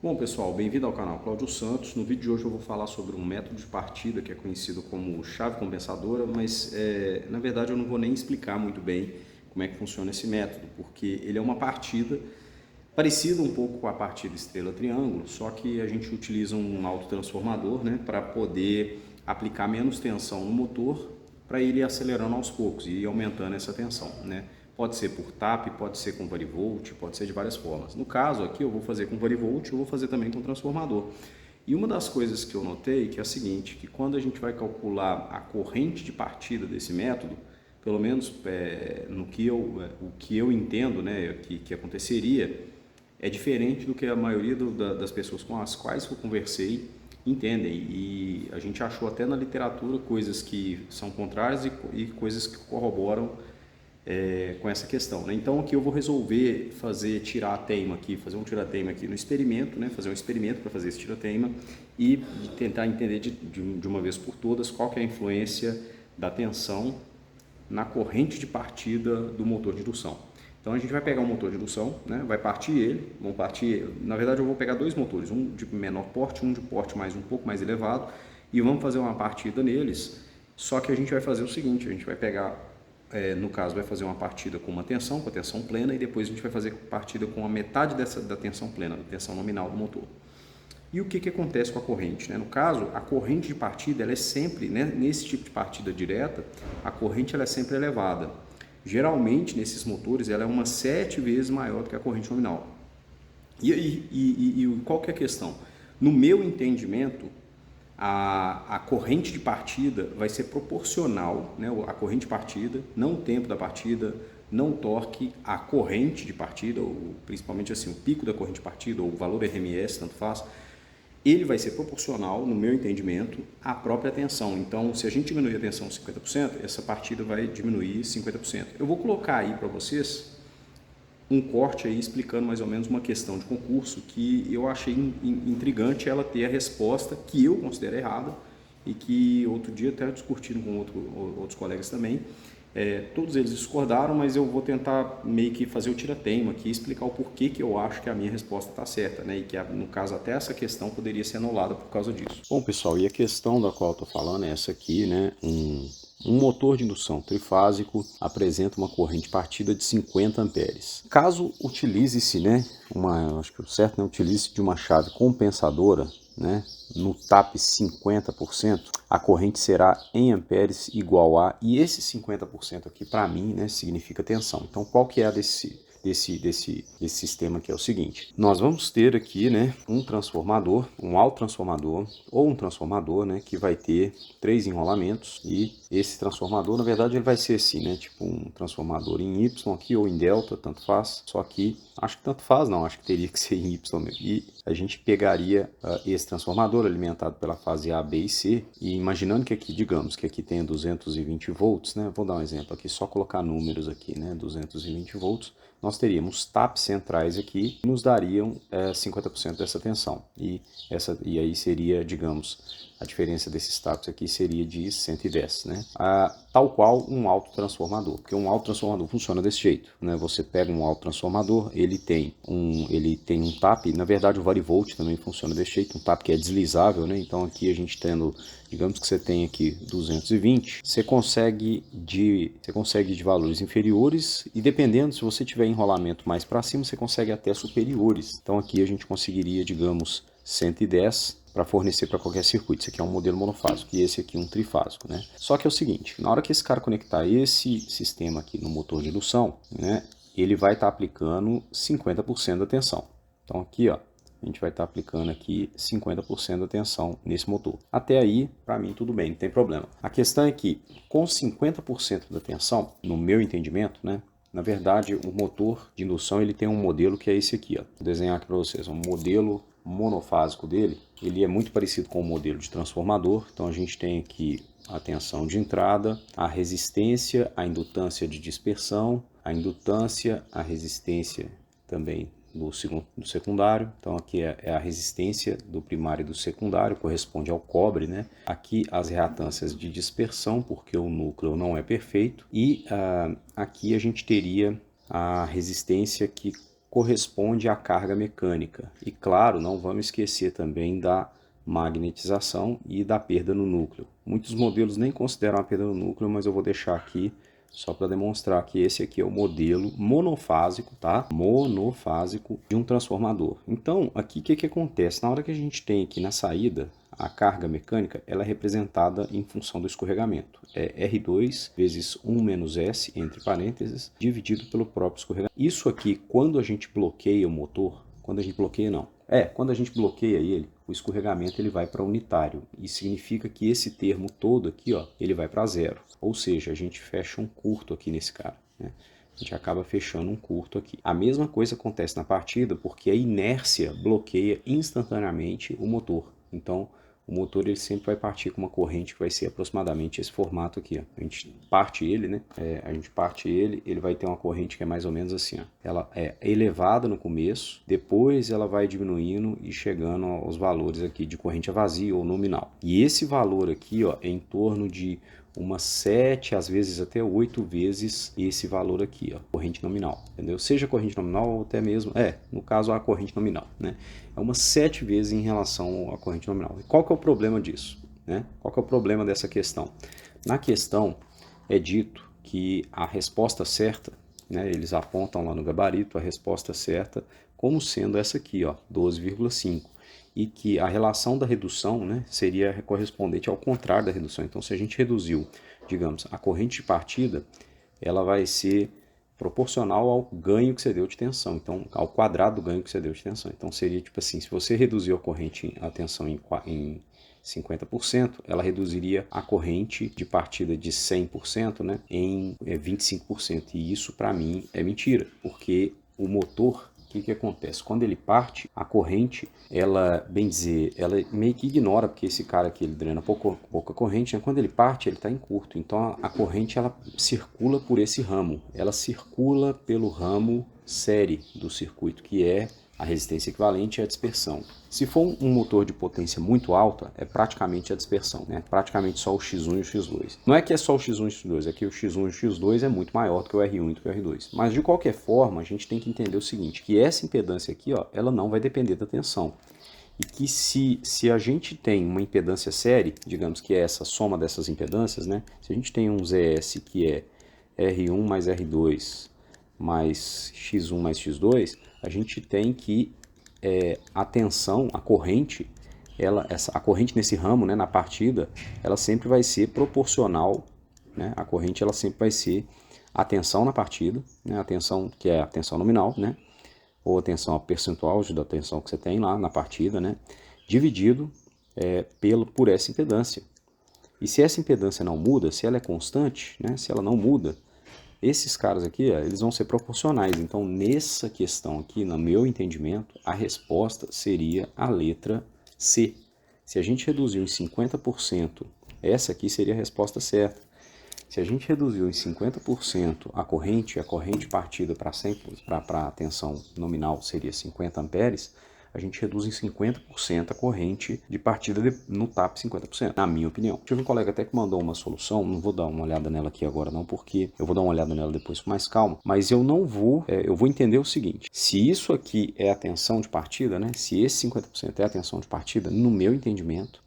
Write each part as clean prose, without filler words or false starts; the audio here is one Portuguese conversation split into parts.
Bom pessoal, bem-vindo ao canal Cláudio Santos. No vídeo de hoje eu vou falar sobre um método de partida que é conhecido como chave compensadora, mas na verdade eu não vou nem explicar muito bem como é que funciona esse método, porque ele é uma partida parecida um pouco com a partida estrela-triângulo, só que a gente utiliza um autotransformador, né, para poder aplicar menos tensão no motor para ele ir acelerando aos poucos e ir aumentando essa tensão, né? Pode ser por tap, pode ser com varivolt, pode ser de várias formas. No caso aqui eu vou fazer com varivolt, eu vou fazer também com transformador. E uma das coisas que eu notei que é a seguinte, que quando a gente vai calcular a corrente de partida desse método, pelo menos no que o que eu entendo, né, que aconteceria, é diferente do que a maioria das pessoas com as quais eu conversei entendem. E a gente achou até na literatura coisas que são contrárias e coisas que corroboram com essa questão, né? Então aqui eu vou resolver tirar a teima aqui, fazer um tira-teima aqui no experimento, né? Fazer um experimento para fazer esse tira-teima e tentar entender de uma vez por todas qual que é a influência da tensão na corrente de partida do motor de indução. Então a gente vai pegar um motor de indução, né? Vai partir ele, na verdade eu vou pegar dois motores, um de menor porte, um de porte um pouco mais elevado, e vamos fazer uma partida neles. Só que a gente vai fazer o seguinte, a gente vai pegar, no caso vai fazer uma partida com uma tensão, com a tensão plena, e depois a gente vai fazer partida com a metade da tensão plena, da tensão nominal do motor. E o que acontece com a corrente, né? No caso, a corrente de partida ela é sempre, né, nesse tipo de partida direta, a corrente ela é sempre elevada. Geralmente, nesses motores, ela é umas 7 vezes maior do que a corrente nominal. E qual que é a questão? No meu entendimento, a corrente de partida vai ser proporcional, né? A corrente de partida, não o tempo da partida, não o torque, a corrente de partida, ou principalmente assim, o pico da corrente de partida, ou o valor RMS, tanto faz, ele vai ser proporcional, no meu entendimento, à própria tensão. Então, se a gente diminuir a tensão 50%, essa partida vai diminuir 50%. Eu vou colocar aí para vocês um corte aí explicando mais ou menos uma questão de concurso que eu achei intrigante ela ter a resposta que eu considero errada e que outro dia até discutindo com outros colegas também. Todos eles discordaram, mas eu vou tentar meio que fazer o tira-teima aqui, explicar o porquê que eu acho que a minha resposta está certa, né? E que no caso até essa questão poderia ser anulada por causa disso. Bom pessoal, e a questão da qual eu estou falando é essa aqui, né? Um motor de indução trifásico apresenta uma corrente de partida de 50 amperes. Caso utilize-se, né, acho que o certo, né, utilize-se de uma chave compensadora, né, no TAP 50%, a corrente será em amperes igual a, e esse 50% aqui para mim, né, significa tensão. Então qual que é a desse sistema aqui? É o seguinte, nós vamos ter aqui, né, um transformador, um autotransformador ou um transformador, né, que vai ter 3 enrolamentos, e esse transformador, na verdade, ele vai ser assim, né, tipo um transformador em Y aqui ou em delta, tanto faz, só que acho que tanto faz não, acho que teria que ser em Y mesmo. E a gente pegaria esse transformador alimentado pela fase A, B e C, e imaginando que aqui, digamos que aqui tenha 220 volts, né, vou dar um exemplo aqui, só colocar números aqui, né, 220 volts, nós teríamos taps centrais aqui que nos dariam 50% dessa tensão. E aí seria, digamos, a diferença desses taps aqui seria de 110, né? Tal qual um autotransformador, porque um autotransformador funciona desse jeito, né? Você pega um autotransformador, ele tem um tap, na verdade o varivolt também funciona desse jeito, um tap que é deslizável, né? Então aqui a gente tendo, digamos que você tem aqui 220, você consegue de valores inferiores, e dependendo, se você tiver enrolamento mais para cima, você consegue até superiores. Então aqui a gente conseguiria, digamos, 110 para fornecer para qualquer circuito. Esse aqui é um modelo monofásico e esse aqui um trifásico, né? Só que é o seguinte, na hora que esse cara conectar esse sistema aqui no motor de indução, né, ele vai estar aplicando 50% da tensão. Então aqui, ó, a gente vai estar aplicando aqui 50% da tensão nesse motor. Até aí, para mim, tudo bem, não tem problema. A questão é que, com 50% da tensão, no meu entendimento, né, na verdade, o motor de indução ele tem um modelo que é esse aqui, ó. Vou desenhar aqui para vocês, um modelo monofásico dele. Ele é muito parecido com o modelo de transformador. Então a gente tem aqui a tensão de entrada, a resistência, a indutância de dispersão, a indutância, a resistência também do secundário. Então aqui é a resistência do primário e do secundário, corresponde ao cobre, né? Aqui as reatâncias de dispersão, porque o núcleo não é perfeito, e aqui a gente teria a resistência que corresponde à carga mecânica. E claro, não vamos esquecer também da magnetização e da perda no núcleo. Muitos modelos nem consideram a perda no núcleo, mas eu vou deixar aqui só para demonstrar que esse aqui é o modelo monofásico, tá? Monofásico de um transformador. Então, aqui o que acontece? Na hora que a gente tem aqui na saída, a carga mecânica, ela é representada em função do escorregamento. É R2 vezes 1 menos S, entre parênteses, dividido pelo próprio escorregamento. Isso aqui, quando a gente bloqueia o motor, quando a gente bloqueia não, quando a gente bloqueia ele, o escorregamento ele vai para unitário. Isso significa que esse termo todo aqui, ó, ele vai para zero. Ou seja, a gente fecha um curto aqui nesse cara, né? A gente acaba fechando um curto aqui. A mesma coisa acontece na partida porque a inércia bloqueia instantaneamente o motor. Então, o motor ele sempre vai partir com uma corrente que vai ser aproximadamente esse formato aqui, ó. A gente parte ele, né? Ele vai ter uma corrente que é mais ou menos assim, ó. Ela é elevada no começo, depois ela vai diminuindo e chegando aos valores aqui de corrente vazia ou nominal. E esse valor aqui, ó, é em torno de umas 7, às vezes até 8 vezes esse valor aqui, ó, corrente nominal, entendeu? Seja corrente nominal ou até mesmo, no caso a corrente nominal, né? É umas 7 vezes em relação à corrente nominal. E qual que é o problema disso, né? Qual que é o problema dessa questão? Na questão é dito que a resposta certa, né, eles apontam lá no gabarito a resposta certa como sendo essa aqui, ó, 12,5. E que a relação da redução, né, seria correspondente ao contrário da redução. Então, se a gente reduziu, digamos, a corrente de partida, ela vai ser proporcional ao ganho que você deu de tensão, então ao quadrado do ganho que você deu de tensão. Então, seria tipo assim, se você reduziu a tensão em 50%, ela reduziria a corrente de partida de 100%, né, em 25%. E isso, para mim, é mentira, porque o motor... O que acontece? Quando ele parte, a corrente, ela, bem dizer, ela meio que ignora, porque esse cara aqui ele drena pouca corrente, né? Quando ele parte, ele está em curto. Então a corrente ela circula por esse ramo, ela circula pelo ramo série do circuito, que é a resistência equivalente e a dispersão. Se for um motor de potência muito alta, é praticamente a dispersão, né? Praticamente só o X1 e o X2. Não é que é só o X1 e o X2, é que o X1 e o X2 é muito maior do que o R1 e do que o R2. Mas de qualquer forma, a gente tem que entender o seguinte, que essa impedância aqui, ó, ela não vai depender da tensão. E que se a gente tem uma impedância série, digamos que é essa soma dessas impedâncias, né? Se a gente tem um ZS que é R1 mais R2 mais X1 mais X2, a gente tem que a tensão, a corrente, a corrente nesse ramo, né, na partida, ela sempre vai ser proporcional, né? A corrente ela sempre vai ser a tensão na partida, né? A tensão que é a tensão nominal, né? Ou a tensão percentual da tensão que você tem lá na partida, né? Dividido por essa impedância. E se essa impedância não muda, se ela é constante, né? Se ela não muda, esses caras aqui, eles vão ser proporcionais. Então, nessa questão aqui, no meu entendimento, a resposta seria a letra C. Se a gente reduziu em 50%, essa aqui seria a resposta certa. Se a gente reduziu em 50% a corrente partida para a tensão nominal seria 50 amperes, a gente reduz em 50% a corrente de partida no TAP 50%, na minha opinião. Tive um colega até que mandou uma solução, não vou dar uma olhada nela aqui agora não, porque eu vou dar uma olhada nela depois com mais calma, mas eu não vou, eu vou entender o seguinte, se isso aqui é a tensão de partida, né, se esse 50% é a tensão de partida, no meu entendimento,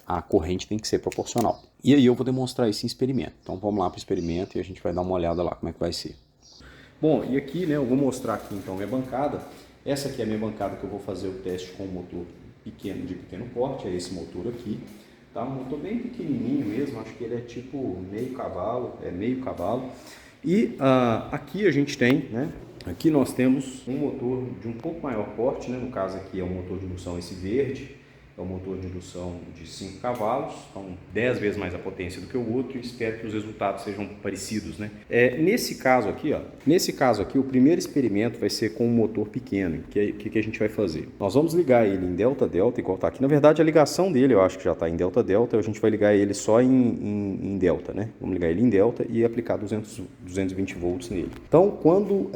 a corrente tem que ser proporcional. E aí eu vou demonstrar isso em experimento. Então vamos lá para o experimento e a gente vai dar uma olhada lá como é que vai ser. Bom, e aqui, né, eu vou mostrar aqui então minha bancada. Essa aqui é a minha bancada que eu vou fazer o teste com o motor pequeno, de pequeno porte, é esse motor aqui. Tá? Um motor bem pequenininho mesmo, acho que ele é tipo meio cavalo, E aqui a gente tem, né, aqui nós temos um motor de um pouco maior porte, né, no caso aqui é um motor de indução esse verde. É um motor de indução de 5 cavalos, então 10 vezes mais a potência do que o outro, e espero que os resultados sejam parecidos, né? Nesse caso aqui, o primeiro experimento vai ser com um motor pequeno. O que a gente vai fazer? Nós vamos ligar ele em delta-delta, igual está aqui. Na verdade, a ligação dele eu acho que já está em delta-delta, a gente vai ligar ele só em delta, né? Vamos ligar ele em delta e aplicar 220 volts nele. Então, quando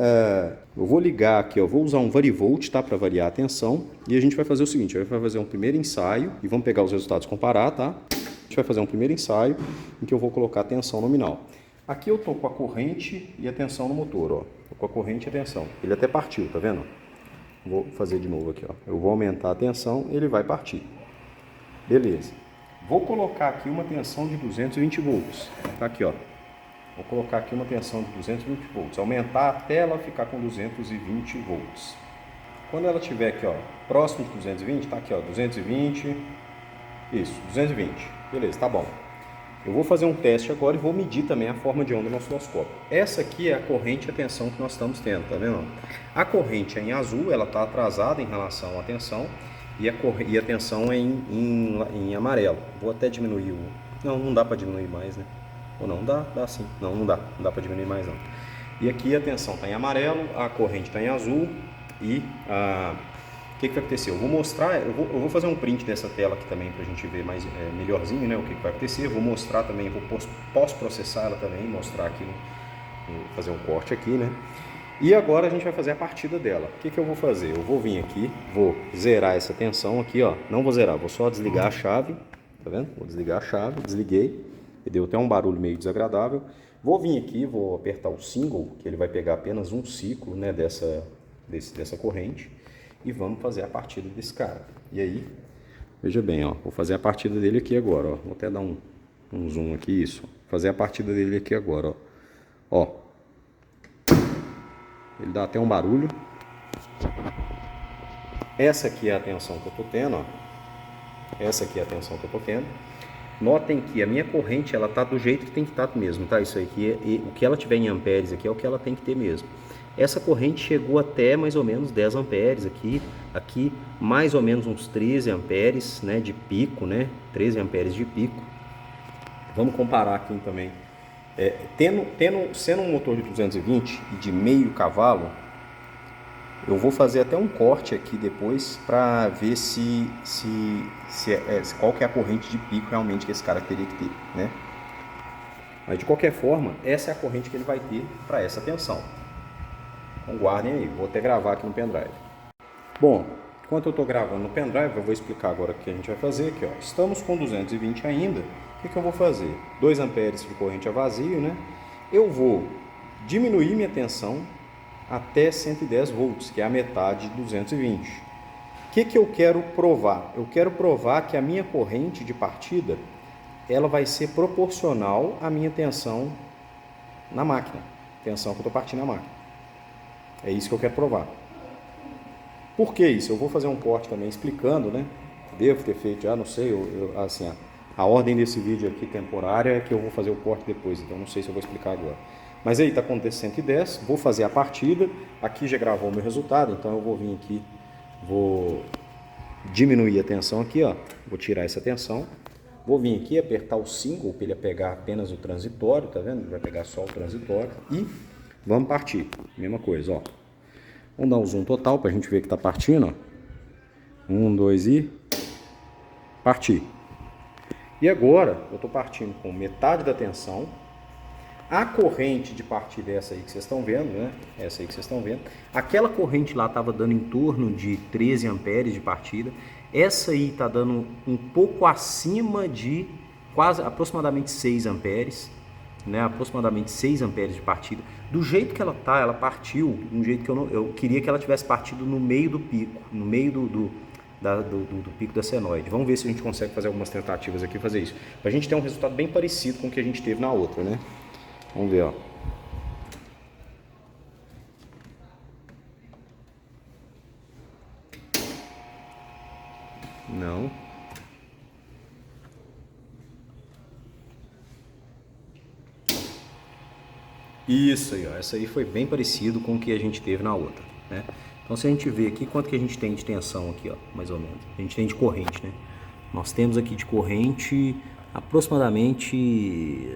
eu vou ligar aqui, eu vou usar um varivolt, tá, para variar a tensão, e a gente vai fazer o seguinte, a gente vai fazer um primeiro ensaio e vamos pegar os resultados e comparar, tá? A gente vai fazer um primeiro ensaio em que eu vou colocar a tensão nominal. Aqui eu tô com a corrente e a tensão no motor, ó. Tô com a corrente e a tensão. Ele até partiu, tá vendo? Vou fazer de novo aqui, ó. Eu vou aumentar a tensão, ele vai partir. Beleza. Vou colocar aqui uma tensão de 220 volts. Tá aqui, ó. Vou colocar aqui uma tensão de 220 volts. Aumentar até ela ficar com 220 volts. Quando ela estiver aqui, ó, próximo de 220, tá aqui, ó, 220. Isso, 220. Beleza, tá bom. Eu vou fazer um teste agora e vou medir também a forma de onda no osciloscópio. Essa aqui é a corrente e a tensão que nós estamos tendo, tá vendo? A corrente é em azul, ela está atrasada em relação à tensão, e a tensão é em amarelo. Vou até diminuir o... Não dá para diminuir mais, né? Ou não? Dá sim. Não dá para diminuir mais não. E aqui a tensão está em amarelo, a corrente está em azul e o que vai acontecer? Eu vou mostrar, eu vou fazer um print dessa tela aqui também para a gente ver mais melhorzinho, né, o que vai acontecer. Eu vou mostrar também, vou pós-processar ela também, mostrar aqui, fazer um corte aqui, né. E agora a gente vai fazer a partida dela. O que eu vou fazer? Eu vou vir aqui, vou zerar essa tensão aqui, ó. Não vou zerar, vou só desligar a chave, tá vendo? Vou desligar a chave, desliguei, deu até um barulho meio desagradável. Vou vir aqui, vou apertar o single, que ele vai pegar apenas um ciclo, né, dessa corrente. E vamos fazer a partida desse cara. E aí, veja bem, ó, vou fazer a partida dele aqui agora, ó. Vou até dar um zoom aqui, isso. Fazer a partida dele aqui agora, ó. Ó. Ele dá até um barulho. Essa aqui é a tensão que eu tô tendo, ó. Essa aqui é a tensão que eu tô tendo. Notem que a minha corrente, ela tá do jeito que tem que estar mesmo, tá? Isso aqui, o que ela tiver em amperes aqui é o que ela tem que ter mesmo. Essa corrente chegou até mais ou menos 10 amperes aqui mais ou menos uns 13 amperes, né, de pico, né, 13 amperes de pico. Vamos comparar aqui também. Sendo um motor de 220 e de meio cavalo, eu vou fazer até um corte aqui depois para ver qual que é a corrente de pico realmente que esse cara teria que ter, né? Mas de qualquer forma, essa é a corrente que ele vai ter para essa tensão. Então guardem aí, vou até gravar aqui no pendrive. Bom, enquanto eu estou gravando no pendrive, eu vou explicar agora o que a gente vai fazer aqui, ó. Estamos com 220 ainda, o que eu vou fazer? 2 amperes de corrente a vazio, né? Eu vou diminuir minha tensão até 110 volts, que é a metade de 220. O que eu quero provar? Eu quero provar que a minha corrente de partida, ela vai ser proporcional à minha tensão na máquina, tensão que eu estou partindo na máquina. É isso que eu quero provar. Por que isso? Eu vou fazer um corte também explicando, né? Devo ter feito, já não sei, assim, a ordem desse vídeo aqui temporária é que eu vou fazer o corte depois, então não sei se eu vou explicar agora. Mas aí está com 110, vou fazer a partida, aqui já gravou o meu resultado, então eu vou vir aqui, vou diminuir a tensão aqui, ó, vou tirar essa tensão, vou vir aqui apertar o single para ele pegar apenas o transitório, tá vendo? Ele vai pegar só o transitório e vamos partir, mesma coisa, ó. Vamos dar um zoom total para a gente ver que está partindo, ó. 1, 2 e partir. E agora eu estou partindo com metade da tensão. A corrente de partida é essa aí que vocês estão vendo, né? Essa aí que vocês estão vendo. Aquela corrente lá estava dando em torno de 13 amperes de partida. Essa aí está dando um pouco acima de quase aproximadamente 6 amperes. Né, aproximadamente 6 amperes de partida. Do jeito que ela tá, ela partiu de um jeito que eu queria que ela tivesse partido no meio do pico, no meio do pico da senoide. Vamos ver se a gente consegue fazer algumas tentativas aqui fazer isso. Pra gente ter um resultado bem parecido com o que a gente teve na outra, né? Vamos ver, ó. Não. Isso aí, ó. Essa aí foi bem parecido com o que a gente teve na outra, né? Então se a gente ver aqui quanto que a gente tem de tensão aqui, ó, mais ou menos. A gente tem de corrente, né? Nós temos aqui de corrente aproximadamente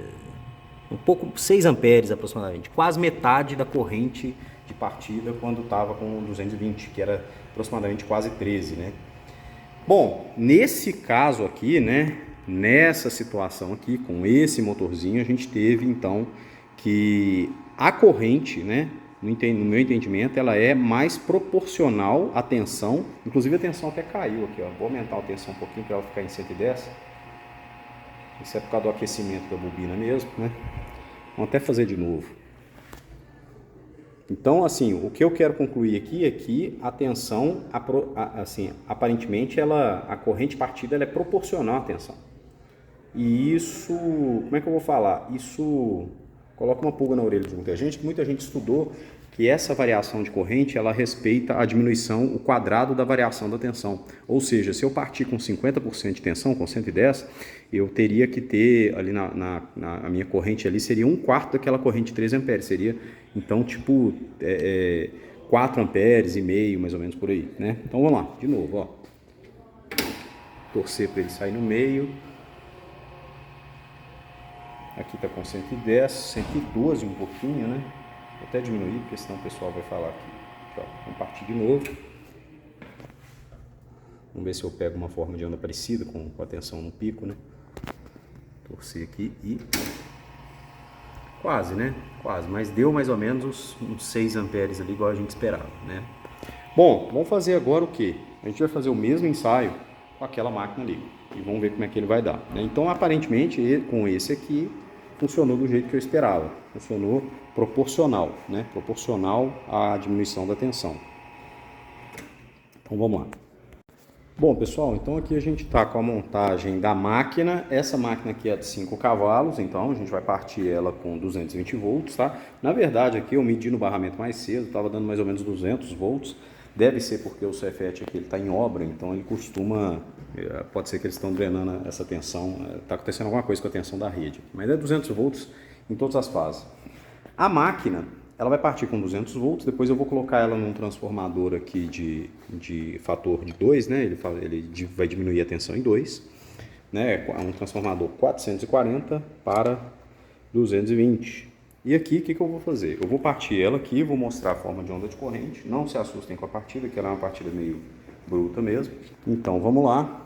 um pouco, 6 amperes aproximadamente, quase metade da corrente de partida quando estava com 220, que era aproximadamente quase 13, né? Bom, nesse caso aqui, né, nessa situação aqui, com esse motorzinho, a gente teve então que a corrente, né, no meu entendimento, ela é mais proporcional à tensão, inclusive a tensão até caiu aqui, ó. Vou aumentar a tensão um pouquinho para ela ficar em 110. Isso é por causa do aquecimento da bobina mesmo, né? Vamos até fazer de novo. Então, assim, o que eu quero concluir aqui é que a tensão, assim, aparentemente, a corrente partida ela é proporcional à tensão. E isso, como é que eu vou falar? Isso coloca uma pulga na orelha de muita gente, que muita gente estudou que essa variação de corrente, ela respeita a diminuição, o quadrado da variação da tensão. Ou seja, se eu partir com 50% de tensão, com 110, eu teria que ter ali na minha corrente ali, seria 1/4 daquela corrente de 3 amperes. Seria, então, tipo, 4 amperes e meio, mais ou menos por aí, né? Então, vamos lá, de novo, ó. Torcer para ele sair no meio. Aqui está com 110, 112 um pouquinho, né? Vou até diminuir, porque senão o pessoal vai falar aqui. Aqui, ó, vamos partir de novo. Vamos ver se eu pego uma forma de onda parecida com a tensão no pico, né? Torcer aqui e... Quase, né? Quase, mas deu mais ou menos uns 6 amperes ali, igual a gente esperava, né? Bom, vamos fazer agora o quê? A gente vai fazer o mesmo ensaio com aquela máquina ali. E vamos ver como é que ele vai dar, né? Então, aparentemente, com esse aqui, funcionou do jeito que eu esperava. Funcionou proporcional, né? Proporcional à diminuição da tensão. Então vamos lá. Bom, pessoal, então aqui a gente está com a montagem da máquina. Essa máquina aqui é de 5 cavalos, então a gente vai partir ela com 220 volts, tá? Na verdade, aqui eu medi no barramento mais cedo, estava dando mais ou menos 200 volts. Deve ser porque o Cefet aqui está em obra, então ele costuma... Pode ser que eles estão drenando essa tensão, está acontecendo alguma coisa com a tensão da rede. Mas é 200 volts em todas as fases. A máquina, ela vai partir com 200 volts, depois eu vou colocar ela num transformador aqui de fator de 2, né? Ele vai diminuir a tensão em 2, né? Um transformador 440 para 220. E aqui, o que eu vou fazer? Eu vou partir ela aqui, vou mostrar a forma de onda de corrente. Não se assustem com a partida, que ela é uma partida meio bruta mesmo. Então, vamos lá.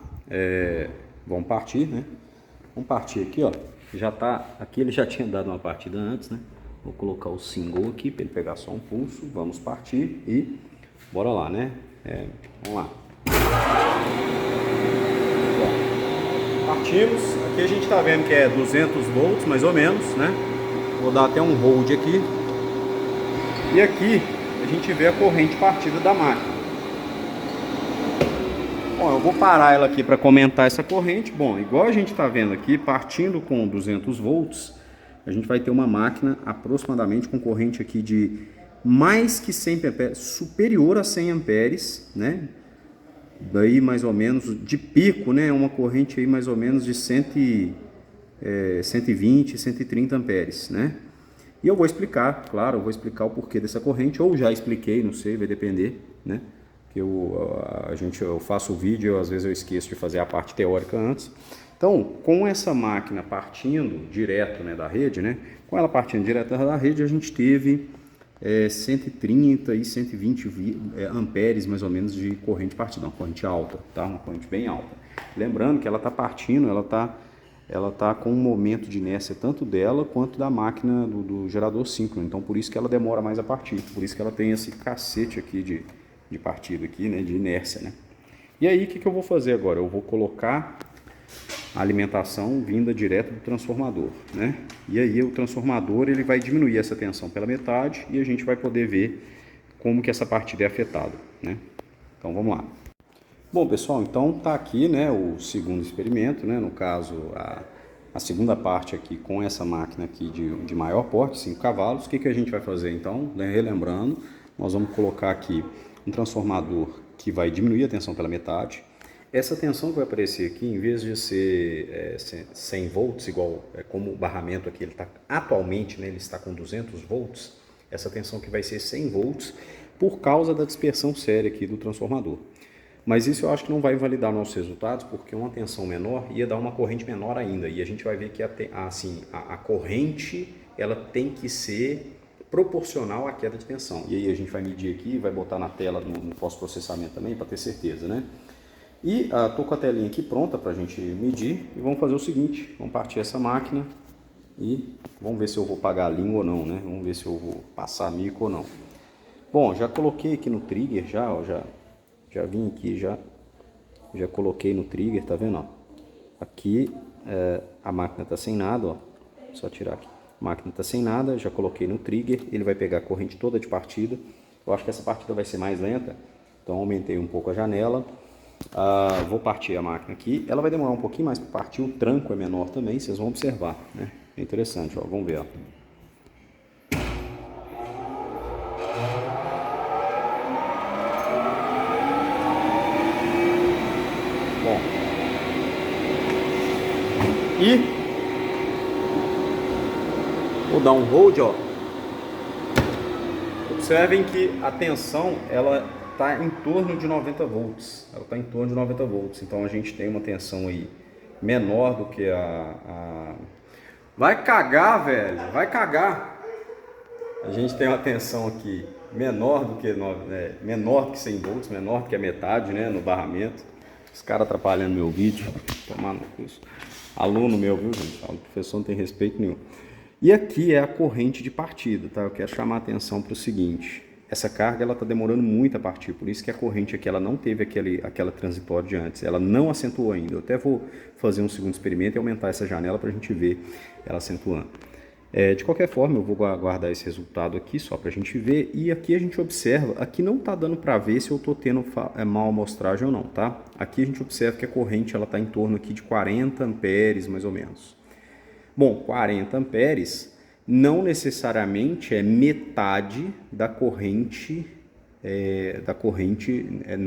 Vamos partir, né? Vamos partir aqui, ó. Já tá... Aqui ele já tinha dado uma partida antes, né? Vou colocar o single aqui para ele pegar só um pulso. Vamos partir e bora lá, né? Vamos lá. Partimos. Aqui a gente está vendo que é 200 volts, mais ou menos, né? Vou dar até um hold aqui. E aqui a gente vê a corrente partida da máquina. Bom, eu vou parar ela aqui para comentar essa corrente. Bom, igual a gente está vendo aqui, partindo com 200 volts, a gente vai ter uma máquina aproximadamente com corrente aqui de mais que 100 amperes, superior a 100 amperes, né? Daí mais ou menos de pico, né? Uma corrente aí mais ou menos de 120, 130 amperes, né? E eu vou explicar, claro, eu vou explicar o porquê dessa corrente, ou já expliquei, não sei, vai depender, né? Que eu faço o vídeo, às vezes eu esqueço de fazer a parte teórica antes. Então, com essa máquina partindo direto, né, da rede, né? Com ela partindo direto da rede, a gente teve 130 e 120 amperes mais ou menos de corrente partida, uma corrente alta, tá? Uma corrente bem alta. Lembrando que ela está partindo, ela tá com um momento de inércia tanto dela quanto da máquina do gerador síncrono. Então, por isso que ela demora mais a partir. Por isso que ela tem esse cacete aqui de partida aqui, né? De inércia, né? E aí, o que eu vou fazer agora? Eu vou colocar a alimentação vinda direto do transformador, né? E aí o transformador ele vai diminuir essa tensão pela metade e a gente vai poder ver como que essa partida é afetada, né? Então, vamos lá. Bom, pessoal, então tá aqui, né, o segundo experimento, né, no caso a segunda parte aqui com essa máquina aqui de maior porte, 5 cavalos. O que a gente vai fazer então? Relembrando, nós vamos colocar aqui um transformador que vai diminuir a tensão pela metade. Essa tensão que vai aparecer aqui, em vez de ser 100 volts, igual como o barramento aqui, ele está atualmente, né, ele está com 200 volts, essa tensão que vai ser 100 volts por causa da dispersão séria aqui do transformador. Mas isso eu acho que não vai invalidar nossos resultados, porque uma tensão menor ia dar uma corrente menor ainda. E a gente vai ver que a corrente ela tem que ser proporcional à queda de tensão. E aí a gente vai medir aqui, vai botar na tela no pós-processamento também, para ter certeza, né? E estou com a telinha aqui pronta para a gente medir. E vamos fazer o seguinte, vamos partir essa máquina e vamos ver se eu vou pagar a língua ou não, né? Vamos ver se eu vou passar mico ou não. Bom, já coloquei aqui no trigger, já vim aqui, já coloquei no trigger, tá vendo? Ó? Aqui a máquina tá sem nada, ó. Só tirar aqui. A máquina está sem nada, já coloquei no trigger, ele vai pegar a corrente toda de partida. Eu acho que essa partida vai ser mais lenta, então aumentei um pouco a janela. Vou partir a máquina aqui, ela vai demorar um pouquinho mais para partir, o tranco é menor também, vocês vão observar, né? É interessante, ó, vamos ver, ó. Bom, e vou dar um hold, ó. Observem que a tensão ela está em torno de 90 volts. Ela está em torno de 90 volts. Então a gente tem uma tensão aí menor do que a... Vai cagar, velho. Vai cagar. A gente tem uma tensão aqui menor do que menor que 100 volts, menor do que a metade, né, no barramento. Os caras atrapalhando meu vídeo. Tomando curso. Aluno meu, viu, gente? O professor não tem respeito nenhum. E aqui é a corrente de partida, tá? Eu quero chamar a atenção para o seguinte, essa carga ela está demorando muito a partir, por isso que a corrente aqui ela não teve aquela transitória de antes, ela não acentuou ainda. Eu até vou fazer um segundo experimento e aumentar essa janela para a gente ver ela acentuando. De qualquer forma, eu vou guardar esse resultado aqui só para a gente ver, e aqui a gente observa, aqui não está dando para ver se eu estou tendo mal amostragem ou não, tá? Aqui a gente observa que a corrente ela está em torno aqui de 40 amperes mais ou menos. Bom, 40 amperes não necessariamente é metade da corrente,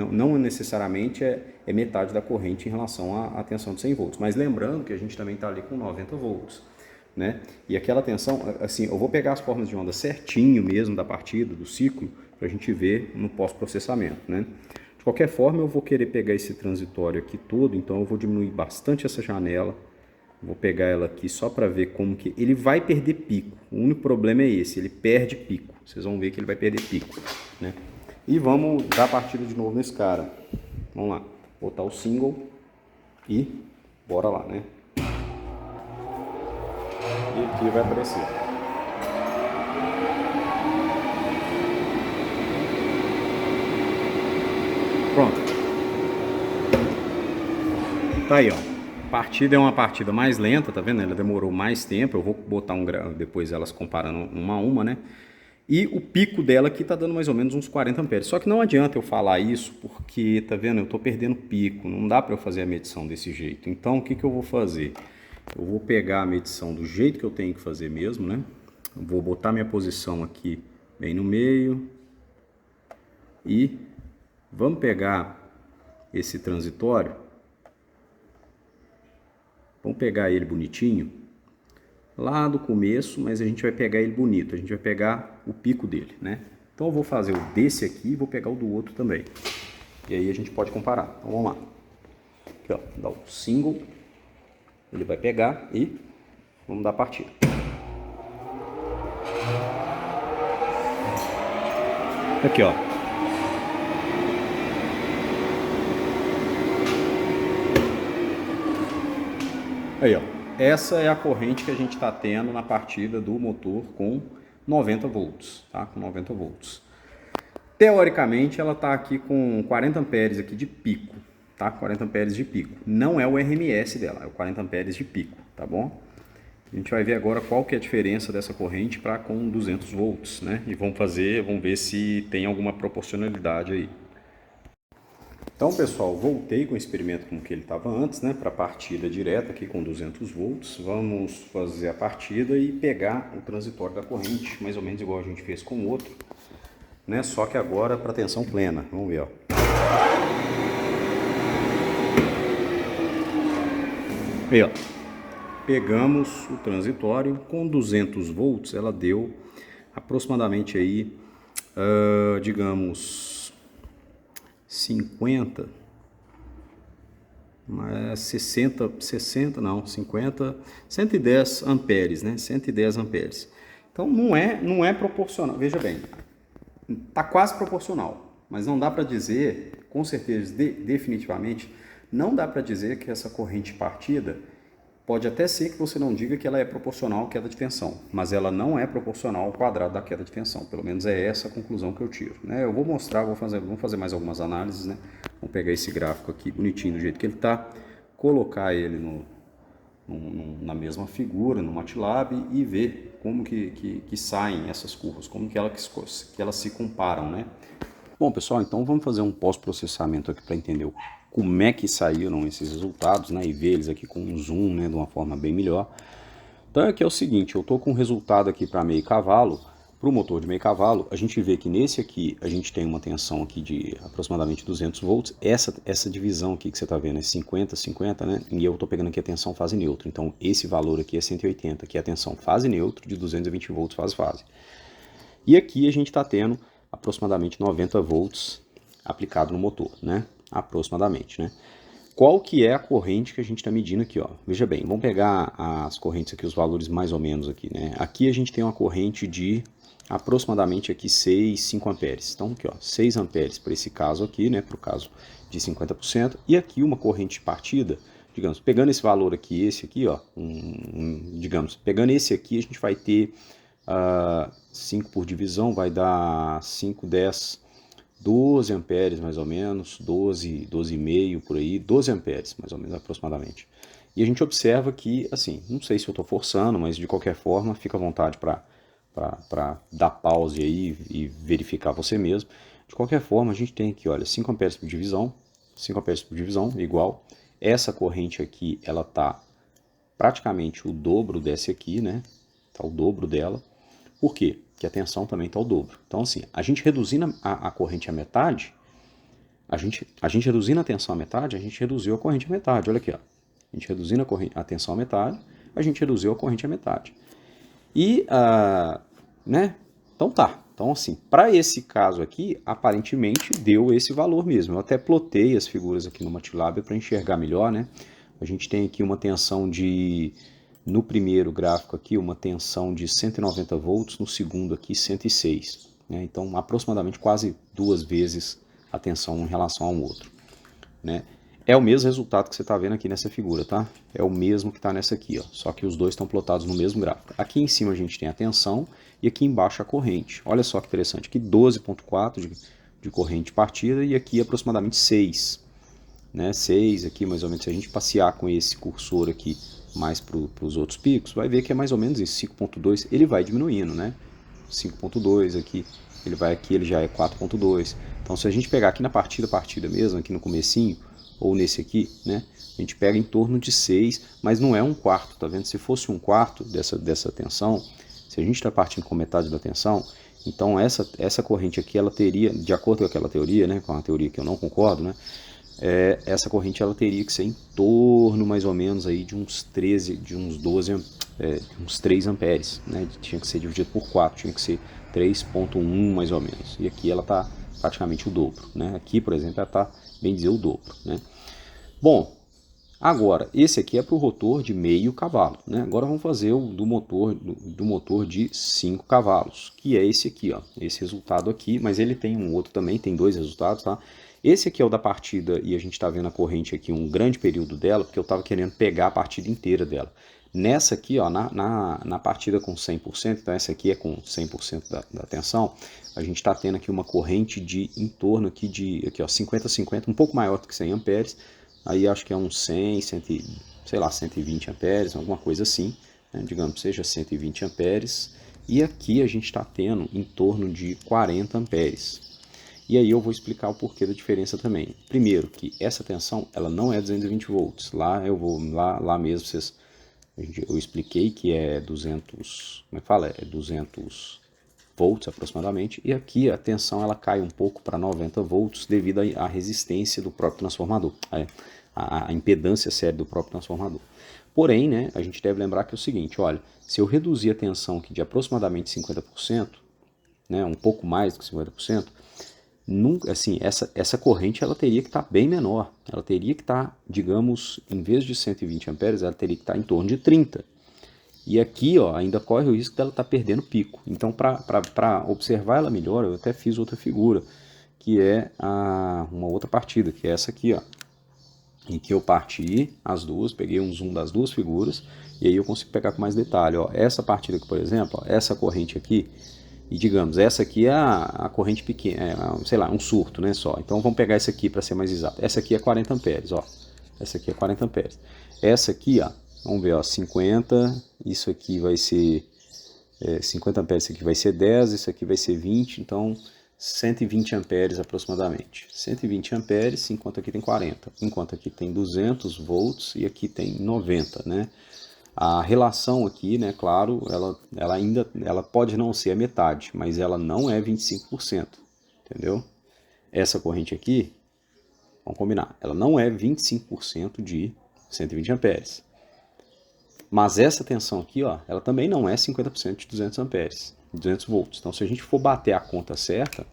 não necessariamente é metade da corrente em relação à tensão de 100 volts. Mas lembrando que a gente também está ali com 90 volts, né? E aquela tensão, assim, eu vou pegar as formas de onda certinho mesmo da partida, do ciclo, para a gente ver no pós-processamento, né? De qualquer forma, eu vou querer pegar esse transitório aqui todo, então eu vou diminuir bastante essa janela. Vou pegar ela aqui só para ver como que... Ele vai perder pico. O único problema é esse, ele perde pico. Vocês vão ver que ele vai perder pico, né? E vamos dar partida de novo nesse cara. Vamos lá. Botar o single e bora lá, né? E aqui vai aparecer. Pronto. Tá aí, ó. A partida é uma partida mais lenta, tá vendo? Ela demorou mais tempo, eu vou botar depois elas comparando uma a uma, né? E o pico dela aqui tá dando mais ou menos uns 40 amperes. Só que não adianta eu falar isso porque, tá vendo? Eu tô perdendo pico, não dá para eu fazer a medição desse jeito. Então, o que que eu vou fazer? Eu vou pegar a medição do jeito que eu tenho que fazer mesmo, né? Eu vou botar minha posição aqui bem no meio e vamos pegar esse transitório. Vamos pegar ele bonitinho, lá do começo, mas a gente vai pegar ele bonito, a gente vai pegar o pico dele, né? Então eu vou fazer o desse aqui e vou pegar o do outro também. E aí a gente pode comparar. Então vamos lá. Aqui, ó, dá o single, ele vai pegar e vamos dar partida. Aqui, ó. Aí, ó, essa é a corrente que a gente está tendo na partida do motor com 90 volts, tá? Com 90 volts. Teoricamente, ela está aqui com 40 amperes aqui de pico, tá? 40 amperes de pico. Não é o RMS dela, é o 40 amperes de pico, tá bom? A gente vai ver agora qual que é a diferença dessa corrente para com 200 volts, né? E vamos ver se tem alguma proporcionalidade aí. Então, pessoal, voltei com o experimento como que ele estava antes, né, para a partida direta aqui com 200 volts. Vamos fazer a partida e pegar o transitório da corrente, mais ou menos igual a gente fez com o outro, né, só que agora para tensão plena. Vamos ver, ó. Aí, ó. Pegamos o transitório com 200 volts, ela deu aproximadamente aí, digamos... 50, 110 amperes, né? 110 amperes. Então não é proporcional. Veja bem, tá quase proporcional, mas não dá para dizer, com certeza, definitivamente, não dá para dizer que essa corrente partida pode até ser que você não diga que ela é proporcional à queda de tensão, mas ela não é proporcional ao quadrado da queda de tensão. Pelo menos é essa a conclusão que eu tiro, né? Eu vou mostrar, vamos fazer mais algumas análises, né? Vamos pegar esse gráfico aqui bonitinho do jeito que ele está, colocar ele na mesma figura, no MATLAB e ver como que saem essas curvas, como que elas se comparam, né? Bom, pessoal, então vamos fazer um pós-processamento aqui para entender como é que saíram esses resultados, né? E ver eles aqui com um zoom, né? De uma forma bem melhor. Então aqui é o seguinte, eu estou com um resultado aqui para meio cavalo. Para o motor de meio cavalo, a gente vê que nesse aqui a gente tem uma tensão aqui de aproximadamente 200 volts. Essa divisão aqui que você está vendo é 50, 50, né? E eu estou pegando aqui a tensão fase neutro. Então esse valor aqui é 180, que é a tensão fase neutro de 220 volts fase-fase. E aqui a gente está tendo aproximadamente 90 volts aplicado no motor, né? Aproximadamente, né? Qual que é a corrente que a gente está medindo aqui, ó? Veja bem, vamos pegar as correntes aqui, os valores mais ou menos aqui, né? Aqui a gente tem uma corrente de aproximadamente aqui 6, 5 amperes. Então aqui, ó, 6 amperes para esse caso aqui, né? Para o caso de 50%. E aqui uma corrente de partida, digamos, pegando esse valor aqui, esse aqui, ó, digamos, pegando esse aqui, a gente vai ter 5 por divisão, vai dar 5, 10, 12 amperes mais ou menos, 12, 12,5 por aí, 12 amperes mais ou menos aproximadamente. E a gente observa que, assim, não sei se eu estou forçando, mas de qualquer forma, fica à vontade para dar pause aí e verificar você mesmo. De qualquer forma, a gente tem aqui, olha, 5 amperes por divisão, 5 amperes por divisão, igual. Essa corrente aqui, ela está praticamente o dobro dessa aqui, né? Está o dobro dela. Por quê? Porque a tensão também está o dobro. Então, assim, a gente reduzindo a corrente à metade, a gente reduzindo a tensão à metade, a gente reduziu a corrente à metade. Olha aqui, ó. A gente reduzindo a tensão à metade, a gente reduziu a corrente à metade. E, né? Então tá. Então, assim, para esse caso aqui, aparentemente deu esse valor mesmo. Eu até plotei as figuras aqui no MATLAB para enxergar melhor, né? A gente tem aqui uma tensão de... No primeiro gráfico aqui, uma tensão de 190 volts, no segundo aqui 106. Né? Então, aproximadamente quase 2 vezes a tensão em relação ao outro. Né? É o mesmo resultado que você está vendo aqui nessa figura, tá? É o mesmo que está nessa aqui, ó. Só que os dois estão plotados no mesmo gráfico. Aqui em cima a gente tem a tensão e aqui embaixo a corrente. Olha só que interessante, aqui 12,4 de corrente de partida e aqui aproximadamente 6. Né? 6 aqui mais ou menos, se a gente passear com esse cursor aqui mais para os outros picos, vai ver que é mais ou menos isso, 5.2, ele vai diminuindo, né? 5.2 aqui, ele já é 4.2. Então se a gente pegar aqui na partida mesmo, aqui no comecinho, ou nesse aqui, né? A gente pega em torno de 6, mas não é um quarto, tá vendo? Se fosse um quarto dessa tensão, se a gente está partindo com metade da tensão, então essa corrente aqui, ela teria, de acordo com aquela teoria, né? Com a teoria que eu não concordo, né? Essa corrente ela teria que ser em torno mais ou menos aí de uns 13, de uns 12, uns 3 amperes, né? Tinha que ser dividido por 4, tinha que ser 3,1 mais ou menos. E aqui ela está praticamente o dobro, né? Aqui, por exemplo, ela está, bem dizer, o dobro, né? Bom, agora, esse aqui é para o rotor de meio cavalo, né? Agora vamos fazer o do motor de 5 cavalos, que é esse aqui, ó, esse resultado aqui, mas ele tem um outro também, tem 2 resultados, tá? Esse aqui é o da partida e a gente está vendo a corrente aqui, um grande período dela, porque eu estava querendo pegar a partida inteira dela. Nessa aqui, ó, na partida com 100%, então essa aqui é com 100% da tensão, a gente está tendo aqui uma corrente de em torno aqui de 50-50, um pouco maior do que 100 amperes, aí acho que é uns 100, sei lá, 120 amperes, alguma coisa assim, né? Digamos, seja 120 amperes, e aqui a gente está tendo em torno de 40 amperes. E aí eu vou explicar o porquê da diferença também. Primeiro, que essa tensão ela não é 220 volts. Lá mesmo eu expliquei que é 200, como é que fala? É 200 volts aproximadamente. E aqui a tensão ela cai um pouco para 90 volts devido à resistência do próprio transformador, a impedância séria do próprio transformador. Porém, né, a gente deve lembrar que é o seguinte, olha, se eu reduzir a tensão aqui de aproximadamente 50%, né, um pouco mais do que 50%, assim, essa corrente ela teria que estar bem menor. Ela teria que estar, digamos, em vez de 120 amperes, ela teria que estar em torno de 30. E aqui, ó, ainda corre o risco dela estar perdendo pico. Então, para observar ela melhor, eu até fiz outra figura, que é uma outra partida, que é essa aqui, ó, em que eu parti as duas, peguei um zoom das duas figuras, e aí eu consigo pegar com mais detalhe. Ó, essa partida aqui, por exemplo, ó, essa corrente aqui, e digamos, essa aqui é a corrente pequena, sei lá, um surto, né, só. Então vamos pegar essa aqui para ser mais exato. Essa aqui é 40 amperes, ó. Essa aqui é 40 amperes. Essa aqui, ó, vamos ver, ó, 50, isso aqui vai ser 50 amperes, isso aqui vai ser 10, isso aqui vai ser 20, então 120 amperes aproximadamente. 120 amperes, enquanto aqui tem 40. Enquanto aqui tem 200 volts e aqui tem 90, né? A relação aqui, né, claro, ela pode não ser a metade, mas ela não é 25%, entendeu? Essa corrente aqui, vamos combinar, ela não é 25% de 120 amperes. Mas essa tensão aqui, ó, ela também não é 50% de 200 amperes, 200 volts. Então, se a gente for bater a conta certa,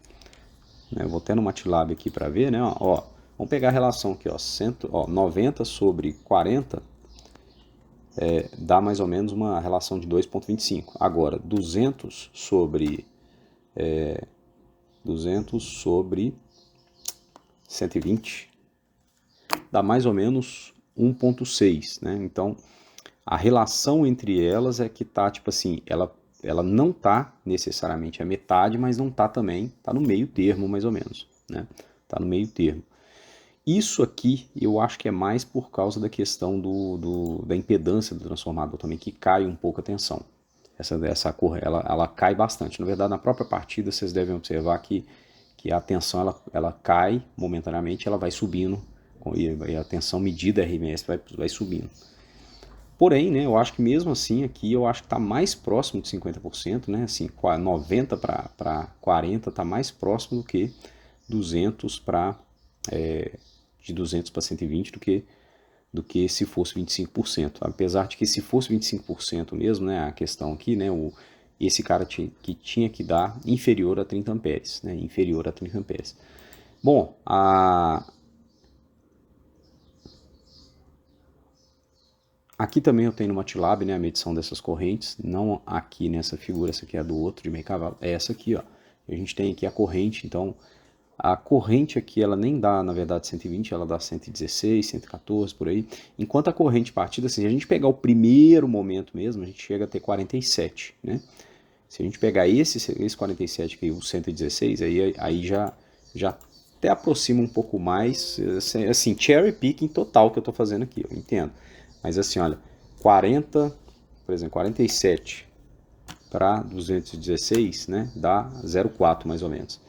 né, eu vou até no MATLAB aqui para ver, né, ó, vamos pegar a relação aqui, ó, 90 sobre 40 dá mais ou menos uma relação de 2,25. Agora, 200 sobre 120 dá mais ou menos 1,6, né? Então, a relação entre elas é que tá, tipo assim, ela não tá necessariamente a metade, mas não tá também, tá no meio termo, mais ou menos, né? Tá no meio termo. Isso aqui eu acho que é mais por causa da questão da impedância do transformador também, que cai um pouco a tensão. Essa cor, ela cai bastante. Na verdade, na própria partida, vocês devem observar que a tensão ela cai momentaneamente, ela vai subindo, e a tensão medida RMS vai subindo. Porém, né, eu acho que mesmo assim aqui, eu acho que está mais próximo de 50%, né, assim, 90 para 40 está mais próximo do que 200 para de 200 para 120 do que se fosse 25%. Apesar de que se fosse 25% mesmo, né, a questão aqui, né, esse cara que tinha que dar inferior a 30 amperes, né, inferior a 30 amperes. Bom, aqui também eu tenho no MATLAB, né, a medição dessas correntes, não aqui nessa figura, essa aqui é do outro de meio cavalo, é essa aqui, ó. A gente tem aqui a corrente, então a corrente aqui ela nem dá, na verdade, 120, ela dá 116, 114, por aí. Enquanto a corrente partida, se a gente pegar o primeiro momento mesmo, a gente chega a ter 47, né? Se a gente pegar esse 47 aqui, o 116, aí já até aproxima um pouco mais, assim, cherry picking total que eu estou fazendo aqui, eu entendo. Mas assim, olha, 40, por exemplo, 47 para 216, né, dá 0,4 mais ou menos.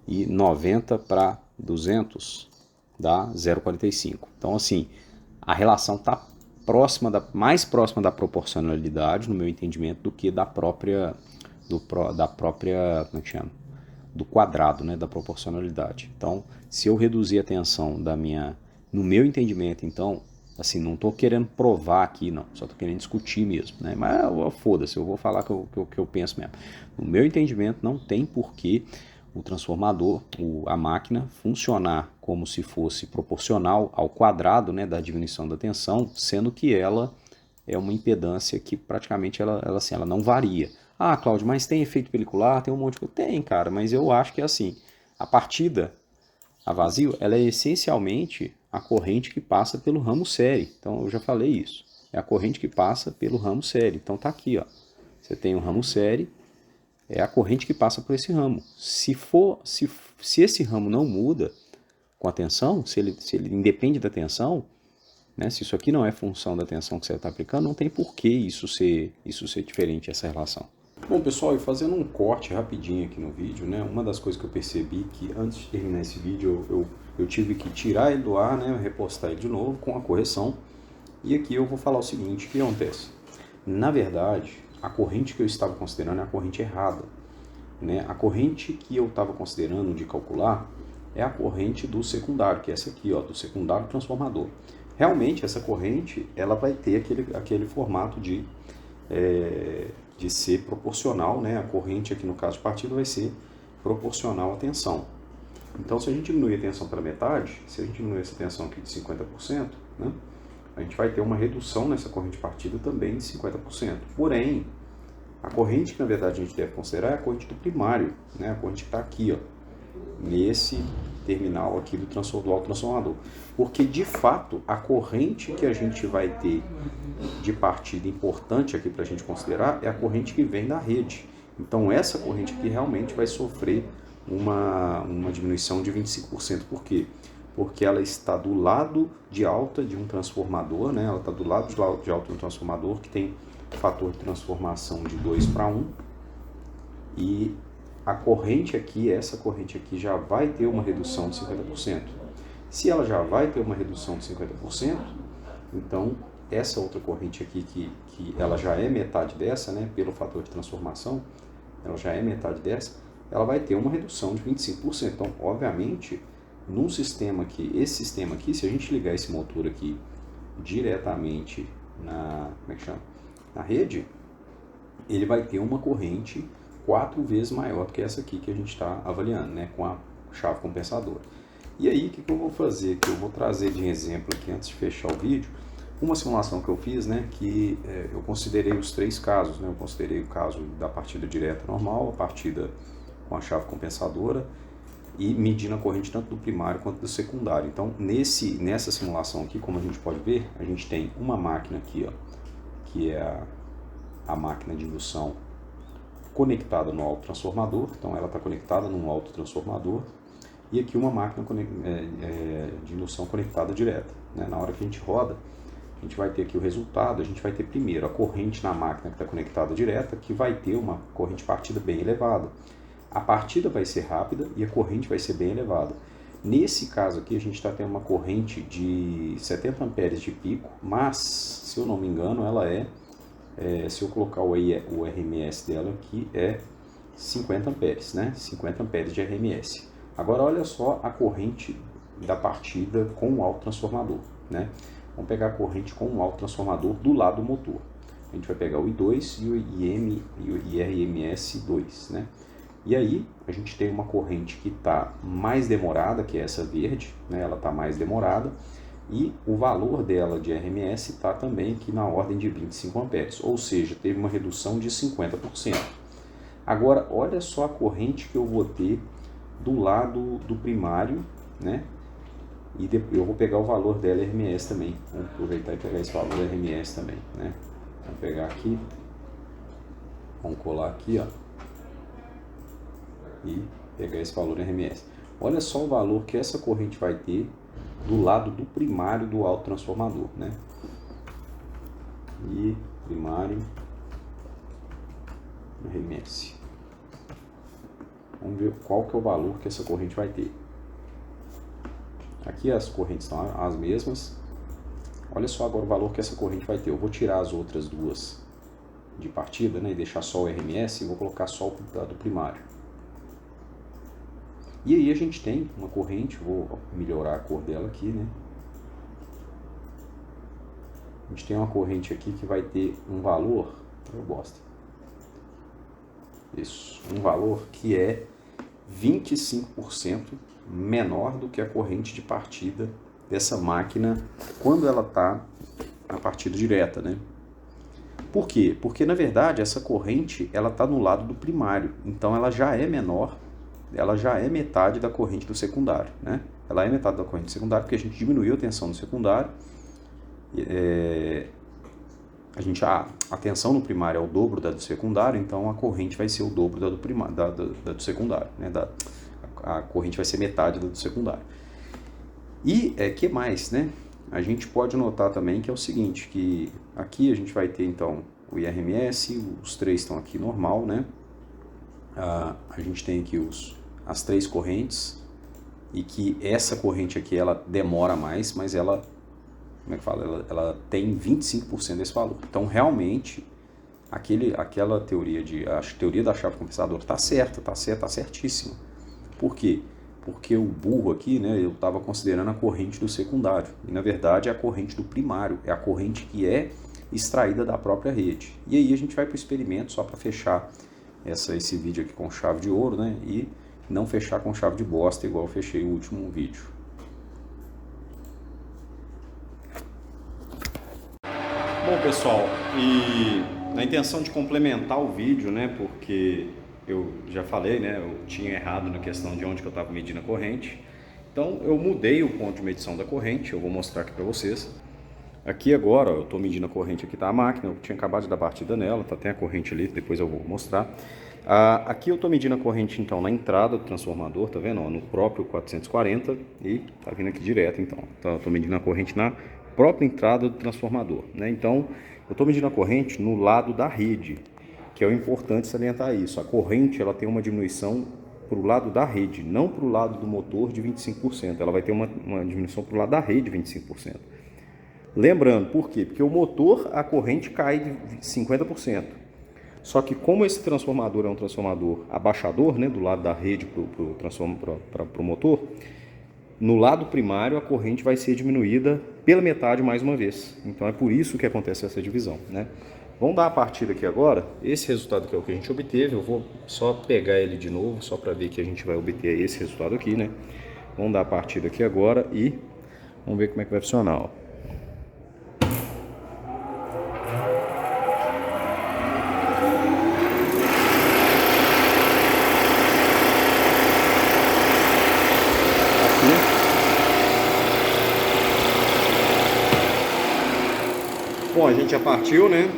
E 90 para 200 dá 0,45. Então, assim, a relação está mais próxima da proporcionalidade, no meu entendimento, do que da própria, como é que chama? Do quadrado, né, da proporcionalidade. Então, se eu reduzir a tensão no meu entendimento, então, assim, não estou querendo provar aqui, não, só estou querendo discutir mesmo, né? Mas foda-se, eu vou falar o que eu penso mesmo. No meu entendimento, não tem porquê o transformador, a máquina, funcionar como se fosse proporcional ao quadrado, né, da diminuição da tensão, sendo que ela é uma impedância que praticamente ela não varia. Ah, Cláudio, mas tem efeito pelicular, tem um monte de coisa. Tem, cara, mas eu acho que é assim, a partida a vazio, ela é essencialmente a corrente que passa pelo ramo série. Então, eu já falei isso. É a corrente que passa pelo ramo série. Então, tá aqui, ó. Você tem o ramo série, é a corrente que passa por esse ramo. Se esse ramo não muda com a tensão, se ele independe da tensão, né, se isso aqui não é função da tensão que você está aplicando, não tem por que isso ser diferente, essa relação. Bom, pessoal, e fazendo um corte rapidinho aqui no vídeo, né, uma das coisas que eu percebi que antes de terminar esse vídeo eu tive que tirar ele do ar, né, repostar ele de novo com a correção. E aqui eu vou falar o seguinte, o que acontece? Na verdade, a corrente que eu estava considerando é a corrente errada, né? A corrente que eu estava considerando de calcular é a corrente do secundário, que é essa aqui, ó, do secundário transformador. Realmente, essa corrente ela vai ter aquele formato de ser proporcional, né? A corrente aqui no caso de partida vai ser proporcional à tensão. Então, se a gente diminuir a tensão pela metade, se a gente diminuir essa tensão aqui de 50%, né? A gente vai ter uma redução nessa corrente de partida também de 50%. Porém, a corrente que na verdade a gente deve considerar é a corrente do primário, né? A corrente que está aqui, ó, nesse terminal aqui do autotransformador. Porque de fato a corrente que a gente vai ter de partida importante aqui para a gente considerar é a corrente que vem da rede. Então essa corrente aqui realmente vai sofrer uma diminuição de 25%. Por quê? Porque ela está do lado de alta de um transformador, né? Ela está do lado de alta de um transformador que tem fator de transformação de 2 para 1, e a corrente aqui, essa corrente aqui já vai ter uma redução de 50%. Se ela já vai ter uma redução de 50%, então essa outra corrente aqui, que ela já é metade dessa, né, pelo fator de transformação, ela já é metade dessa, ela vai ter uma redução de 25%. Então, obviamente, num sistema aqui, esse sistema aqui, se a gente ligar esse motor aqui diretamente na rede, ele vai ter uma corrente 4 vezes maior do que essa aqui que a gente está avaliando, né, com a chave compensadora. E aí, o que eu vou fazer aqui? Eu vou trazer de exemplo aqui, antes de fechar o vídeo, uma simulação que eu fiz, né, que eu considerei os 3 casos, né, eu considerei o caso da partida direta normal, a partida com a chave compensadora e medindo a corrente tanto do primário quanto do secundário. Então, nessa simulação aqui, como a gente pode ver, a gente tem uma máquina aqui, ó, que é a máquina de indução conectada no autotransformador, então ela está conectada num autotransformador, e aqui uma máquina de indução conectada direta, né? Na hora que a gente roda, a gente vai ter aqui o resultado, a gente vai ter primeiro a corrente na máquina que está conectada direta, que vai ter uma corrente partida bem elevada. A partida vai ser rápida e a corrente vai ser bem elevada. Nesse caso aqui, a gente está tendo uma corrente de 70 amperes de pico, mas, se eu não me engano, ela se eu colocar o RMS dela aqui, é 50 amperes, né? 50 amperes de RMS. Agora, olha só a corrente da partida com o autotransformador, né? Vamos pegar a corrente com o autotransformador do lado do motor. A gente vai pegar o I2 e o IRMS2, né? E aí, a gente tem uma corrente que está mais demorada, que é essa verde, né? Ela está mais demorada, e o valor dela de RMS está também aqui na ordem de 25 amperes, ou seja, teve uma redução de 50%. Agora, olha só a corrente que eu vou ter do lado do primário, né? E eu vou pegar o valor dela RMS também. Vamos aproveitar e pegar esse valor RMS também, né? Vamos pegar aqui, vamos colar aqui, ó, e pegar esse valor RMS. Olha só o valor que essa corrente vai ter do lado do primário do autotransformador, né? E primário RMS. Vamos ver qual que é o valor que essa corrente vai ter. Aqui as correntes estão as mesmas. Olha só agora o valor que essa corrente vai ter. Eu vou tirar as outras duas de partida, né, e deixar só o RMS e vou colocar só o do primário. E aí a gente tem uma corrente, vou melhorar a cor dela aqui, né? A gente tem uma corrente aqui que vai ter um valor, eu gosto. Isso, um valor que é 25% menor do que a corrente de partida dessa máquina quando ela está na partida direta, né? Por quê? Porque na verdade essa corrente ela está no lado do primário, então ela já é menor, ela já é metade da corrente do secundário, né? Ela é metade da corrente secundária porque a gente diminuiu a tensão no secundário. A tensão no primário é o dobro da do secundário, então a corrente vai ser o dobro da do secundário, né? A corrente vai ser metade da do secundário. E que mais, né? A gente pode notar também que é o seguinte, que aqui a gente vai ter então o IRMS, os 3 estão aqui normal, né? A gente tem aqui as 3 correntes, e que essa corrente aqui ela demora mais, mas ela, como é que fala? Ela tem 25% desse valor. Então realmente aquela teoria a teoria da chave compensadora está certa, está certíssima. Por quê? Porque o burro aqui, né, eu estava considerando a corrente do secundário, e na verdade é a corrente do primário, é a corrente que é extraída da própria rede. E aí a gente vai para o experimento, só para fechar esse vídeo aqui com chave de ouro, né, e não fechar com chave de bosta, igual eu fechei o último vídeo. Bom, pessoal, e na intenção de complementar o vídeo, né, porque eu já falei, né, eu tinha errado na questão de onde que eu estava medindo a corrente. Então eu mudei o ponto de medição da corrente, eu vou mostrar aqui para vocês. Aqui agora, ó, eu estou medindo a corrente aqui da máquina, eu tinha acabado de dar partida nela, tá, tem a corrente ali, depois eu vou mostrar. Aqui eu estou medindo a corrente então na entrada do transformador, tá vendo? Ó, no próprio 440 e tá vindo aqui direto então. Então eu estou medindo a corrente na própria entrada do transformador, né? Então eu estou medindo a corrente no lado da rede. que é o importante salientar isso. A corrente ela tem uma diminuição para o lado da rede, não para o lado do motor de 25%. Ela vai ter uma diminuição para o lado da rede de 25%. Lembrando, por quê? Porque o motor, a corrente cai de 50%. Só que como esse transformador é um transformador abaixador, né, do lado da rede para o motor, no lado primário a corrente vai ser diminuída pela metade mais uma vez. Então é por isso que acontece essa divisão, né? Vamos dar a partida aqui agora. Esse resultado que é o que a gente obteve, eu vou só pegar ele de novo, só para ver que a gente vai obter esse resultado aqui, né? Vamos dar a partida aqui agora e vamos ver como é que vai funcionar, ó. Bom, a gente já partiu, né?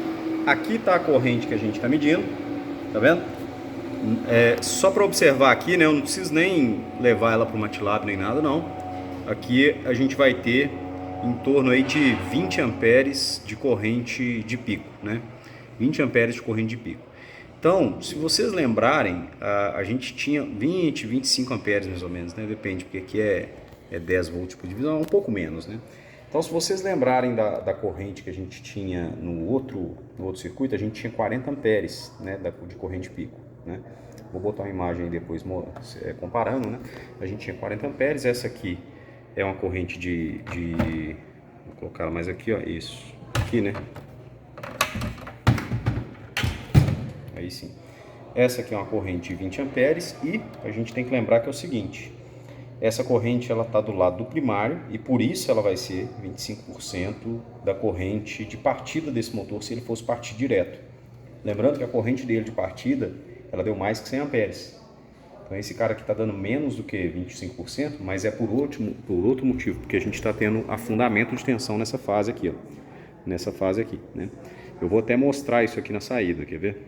Aqui está a corrente que a gente está medindo, tá vendo? Só para observar aqui, né? Eu não preciso nem levar ela para o MATLAB nem nada, não. Aqui a gente vai ter em torno aí de 20 amperes de corrente de pico, né? 20 amperes de corrente de pico. Então, se vocês lembrarem, a gente tinha 20, 25 amperes mais ou menos, né? Depende, porque aqui é 10 volts por divisão, um pouco menos, né? Então, se vocês lembrarem da corrente que a gente tinha no outro circuito, a gente tinha 40 amperes, né, de corrente pico, né? Vou botar uma imagem aí depois comparando, né? A gente tinha 40 amperes, essa aqui é uma corrente vou colocar ela mais aqui, ó, isso, aqui, né? Aí sim. Essa aqui é uma corrente de 20 amperes e a gente tem que lembrar que é o seguinte: essa corrente ela está do lado do primário e por isso ela vai ser 25% da corrente de partida desse motor se ele fosse partir direto. Lembrando que a corrente dele de partida ela deu mais que 100 amperes. Então esse cara aqui está dando menos do que 25%, mas é por outro motivo, porque a gente está tendo afundamento de tensão nessa fase aqui, ó, nessa fase aqui, né? Eu vou até mostrar isso aqui na saída, quer ver?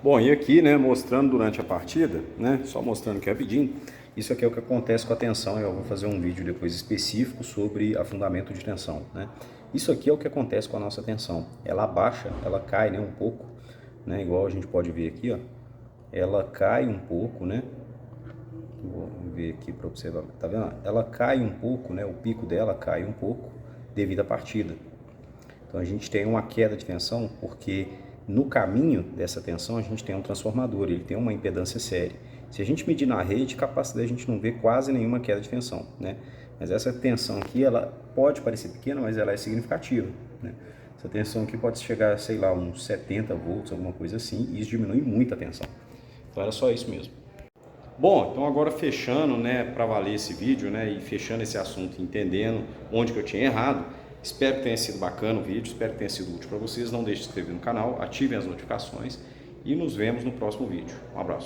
Bom, e aqui, né, mostrando durante a partida, né, só mostrando aqui rapidinho, isso aqui é o que acontece com a tensão. Eu vou fazer um vídeo depois específico sobre afundamento de tensão, né? Isso aqui é o que acontece com a nossa tensão. Ela abaixa, ela cai, né, um pouco, né, igual a gente pode ver aqui, ó. Ela cai um pouco, né? Vou ver aqui para observar, tá vendo? Ela cai um pouco, né? O pico dela cai um pouco devido à partida. Então a gente tem uma queda de tensão porque no caminho dessa tensão a gente tem um transformador, ele tem uma impedância séria. Se a gente medir na rede, capaz da gente não ver quase nenhuma queda de tensão, né? Mas essa tensão aqui, ela pode parecer pequena, mas ela é significativa, né? Essa tensão aqui pode chegar, sei lá, uns 70 volts, alguma coisa assim, e isso diminui muito a tensão. Então era só isso mesmo. Bom, então agora fechando, né, para valer esse vídeo, né, e fechando esse assunto, entendendo onde que eu tinha errado, espero que tenha sido bacana o vídeo, espero que tenha sido útil para vocês. Não deixe de se inscrever no canal, ativem as notificações e nos vemos no próximo vídeo. Um abraço.